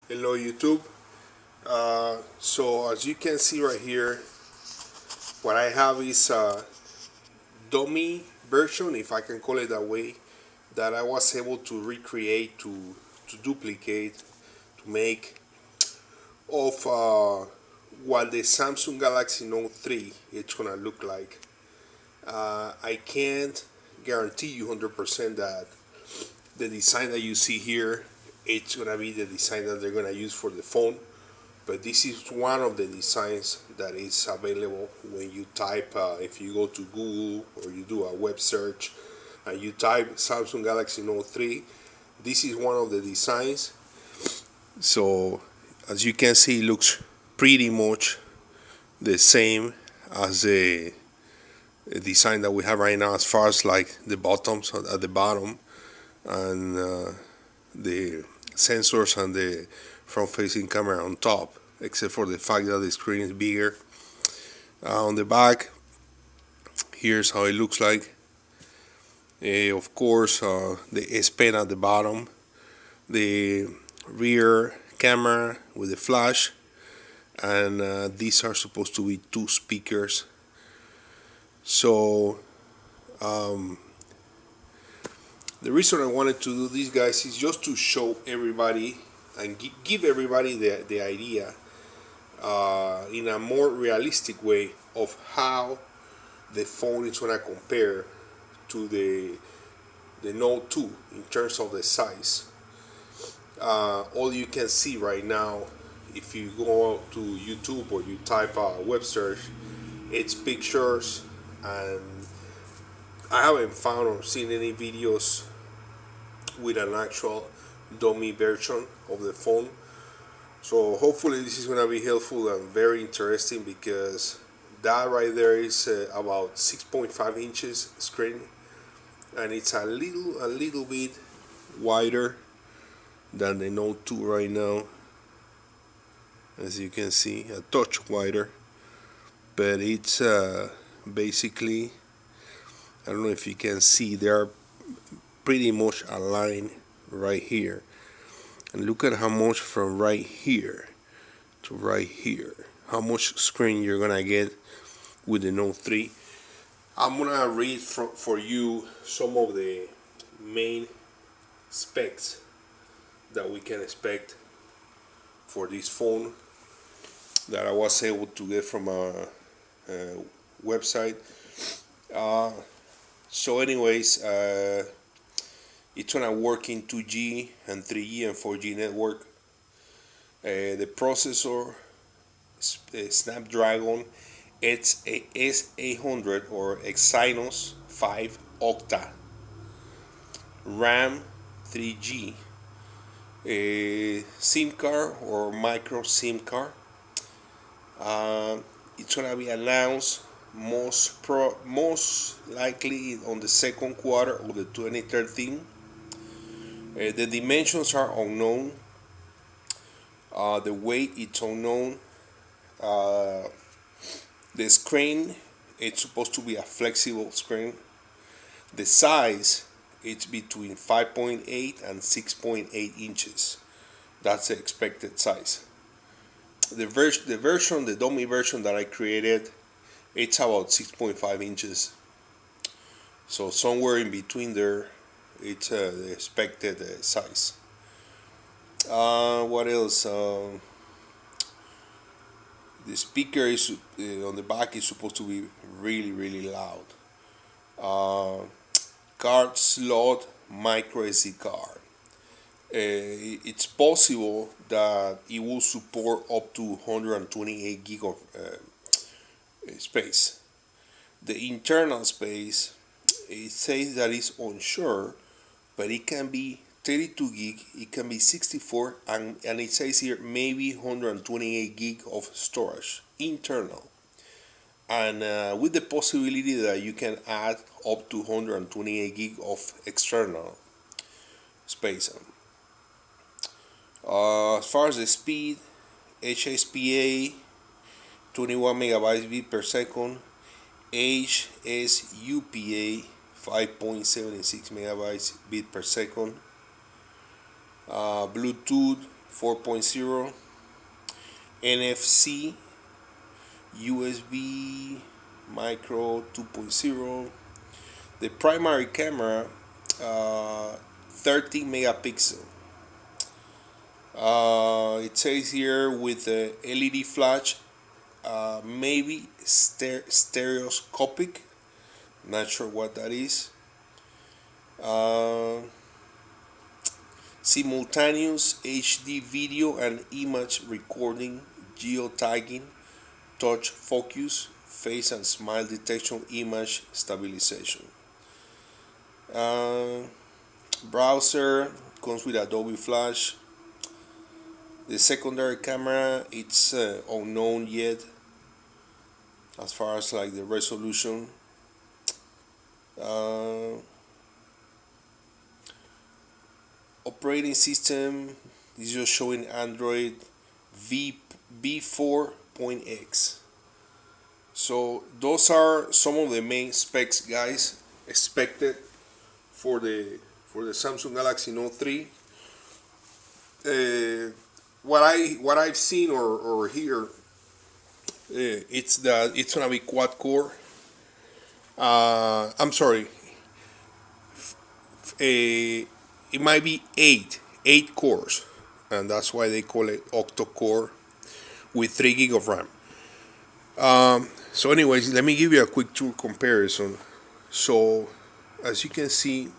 Hello YouTube. So as you can see right here, what I have is a dummy version, if I can call it that way, that I was able to recreate, to duplicate, to make of what the Samsung Galaxy Note 3 it's gonna look like. I can't guarantee you 100% that the design that you see here it's gonna be the design that they're gonna use for the phone, but this is one of the designs that is available when you type if you go to Google or you do a web search and you type Samsung Galaxy Note 3. This is one of the designs. So as you can see, it looks pretty much the same as the design that we have right now, as far as like the buttons at the bottom and the sensors and the front facing camera on top, except for the fact that the screen is bigger. On the back, here's how it looks like. Of course, the S Pen at the bottom, the rear camera with the flash, and these are supposed to be two speakers. So the reason I wanted to do this, guys, is just to show everybody and give everybody the idea in a more realistic way of how the phone is going to compare to the Note 2 in terms of the size. All you can see right now, if you go to YouTube or you type a web search, it's pictures, and I haven't found or seen any videos with an actual dummy version of the phone. So hopefully this is going to be helpful and very interesting, because that right there is about 6.5 inches screen, and it's a little bit wider than the Note 2 right now, as you can see, a touch wider, but it's basically, I don't know if you can see, they are pretty much aligned right here. And look at how much from right here to right here, how much screen you're gonna get with the Note 3. I'm gonna read for you some of the main specs that we can expect for this phone that I was able to get from a website. So anyways, it's gonna work in 2G and 3G and 4G network. The processor, Snapdragon, it's a S800 or Exynos 5 Octa. RAM 3G. A SIM card or micro SIM card. It's gonna be announced most likely on the second quarter of the 2013. The dimensions are unknown. The weight it's unknown. The screen, it's supposed to be a flexible screen. The size, it's between 5.8 and 6.8 inches. That's the expected size. The dummy version that I created, it's about 6.5 inches. So somewhere in between there, it's the expected size. What else? The speaker is on the back is supposed to be really loud. Card slot, micro SD card. It's possible that it will support up to 128 gig of space. The internal space, it says that it's unsure, but it can be 32 gig, it can be 64, and it says here maybe 128 gig of storage internal, and with the possibility that you can add up to 128 gig of external space. As far as the speed, HSPA 21 megabytes bit per second, HSUPA 5.76 megabytes bit per second, Bluetooth 4.0, NFC, USB micro 2.0. The primary camera, 30 megapixel. It says here with a LED flash, maybe stereoscopic. Not sure what that is. Simultaneous HD video and image recording, geotagging, touch focus, face and smile detection, image stabilization. Browser comes with Adobe Flash. The secondary camera, it's unknown yet as far as like the resolution. Operating system is just showing Android v4.x. So those are some of the main specs, guys, expected for the Samsung Galaxy Note 3. What I've seen or hear, it's that it's gonna be quad core. I'm sorry. It might be eight cores, and that's why they call it octa-core with 3 gig of RAM. So anyways, let me give you a quick tour comparison. So as you can see,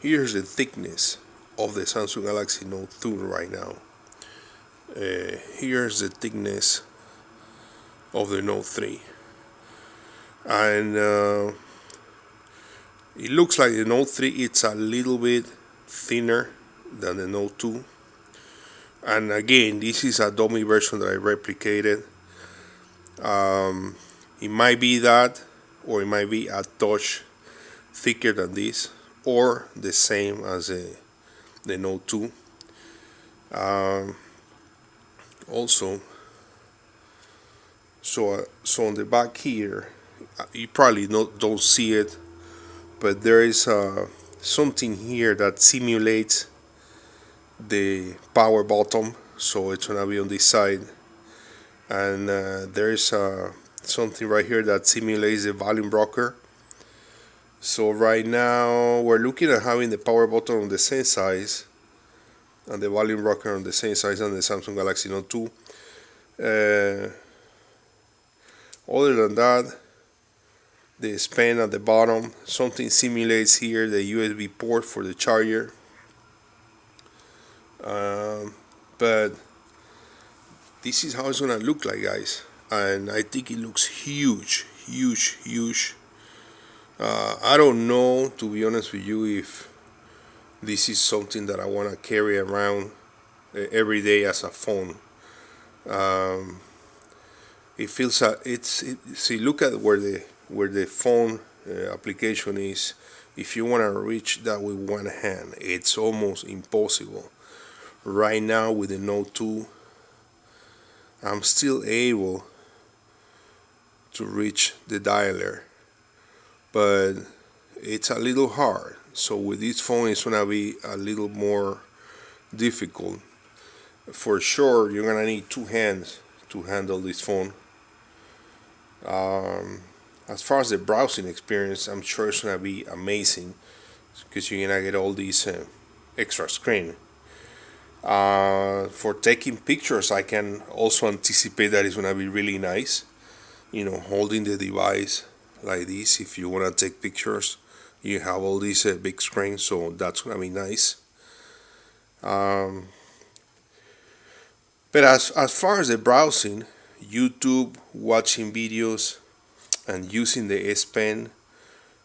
here's the thickness of the Samsung Galaxy Note 2 right now. Here's the thickness of the Note 3, and it looks like the Note 3 it's a little bit thinner than the Note 2. And again, this is a dummy version that I replicated. It might be that, or it might be a touch thicker than this, or the same as the Note 2. Also, so on the back here, you probably don't see it, but there is something here that simulates the power button, so it's gonna be on this side, and there is something right here that simulates the volume rocker. So right now we're looking at having the power button on the same size and the volume rocker on the same size on the Samsung Galaxy Note 2. Other than that, the span at the bottom, something simulates here the USB port for the charger. But this is how it's gonna look like, guys, and I think it looks huge. I don't know, to be honest with you, if this is something that I want to carry around every day as a phone. It feels see, look at where the phone application is. If you want to reach that with one hand, it's almost impossible. Right now with the Note 2, I'm still able to reach the dialer, but it's a little hard. So with this phone, it's gonna be a little more difficult. For sure, you're gonna need 2 hands to handle this phone. As far as the browsing experience, I'm sure it's gonna be amazing because you're gonna get all these extra screen. For taking pictures, I can also anticipate that it's gonna be really nice. Holding the device like this, if you wanna take pictures, you have all these big screens, so that's gonna be nice. But as far as the browsing, YouTube, watching videos, and using the S Pen,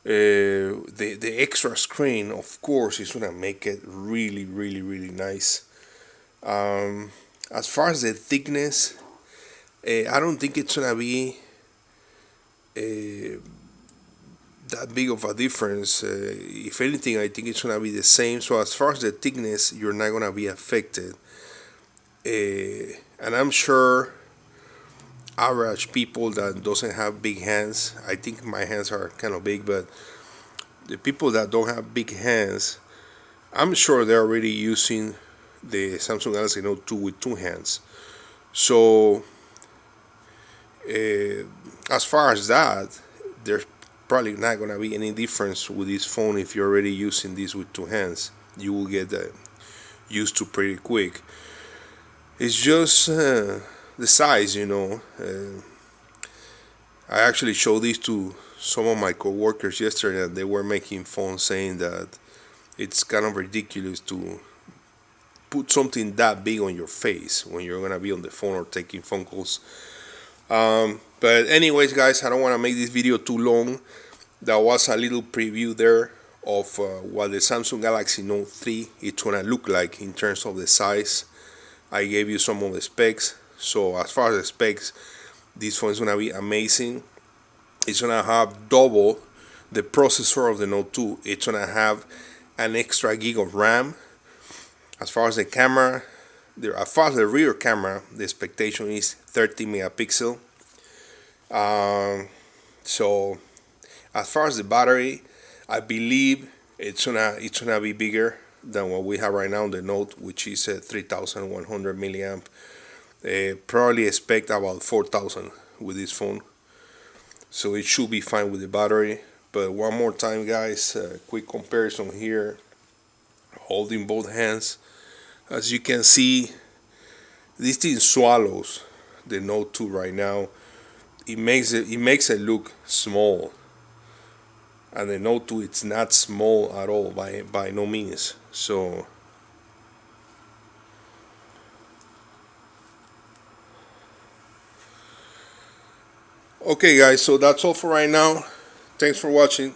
the extra screen, of course, is gonna make it really, really, really nice. As far as the thickness, I don't think it's gonna be that big of a difference. If anything, I think it's gonna be the same. So as far as the thickness, you're not gonna be affected. And I'm sure average people that doesn't have big hands, I think my hands are kind of big, but the people that don't have big hands, I'm sure they're already using the Samsung Galaxy Note 2 with two hands. So as far as that, there's probably not gonna be any difference with this phone if you're already using this with two hands. You will get used to pretty quick. It's just the size, you know. I actually showed this to some of my coworkers yesterday, and they were making fun, saying that it's kind of ridiculous to put something that big on your face when you're gonna be on the phone or taking phone calls. But anyways, guys, I don't want to make this video too long. That was a little preview there of what the Samsung Galaxy Note 3 is gonna look like in terms of the size. I gave you some of the specs. So as far as the specs, this phone is gonna be amazing. It's gonna have double the processor of the Note 2. It's gonna have an extra gig of RAM. As far as the camera, as far as the rear camera, the expectation is 30 megapixel. So as far as the battery, I believe it's gonna be bigger than what we have right now on the Note, which is 3,100 milliamp. Probably expect about 4,000 with this phone, so it should be fine with the battery. But one more time, guys, quick comparison here, holding both hands. As you can see, this thing swallows the Note 2 right now. It makes it look small, and the Note 2, it's not small at all, by no means. So okay, guys, so that's all for right now. Thanks for watching.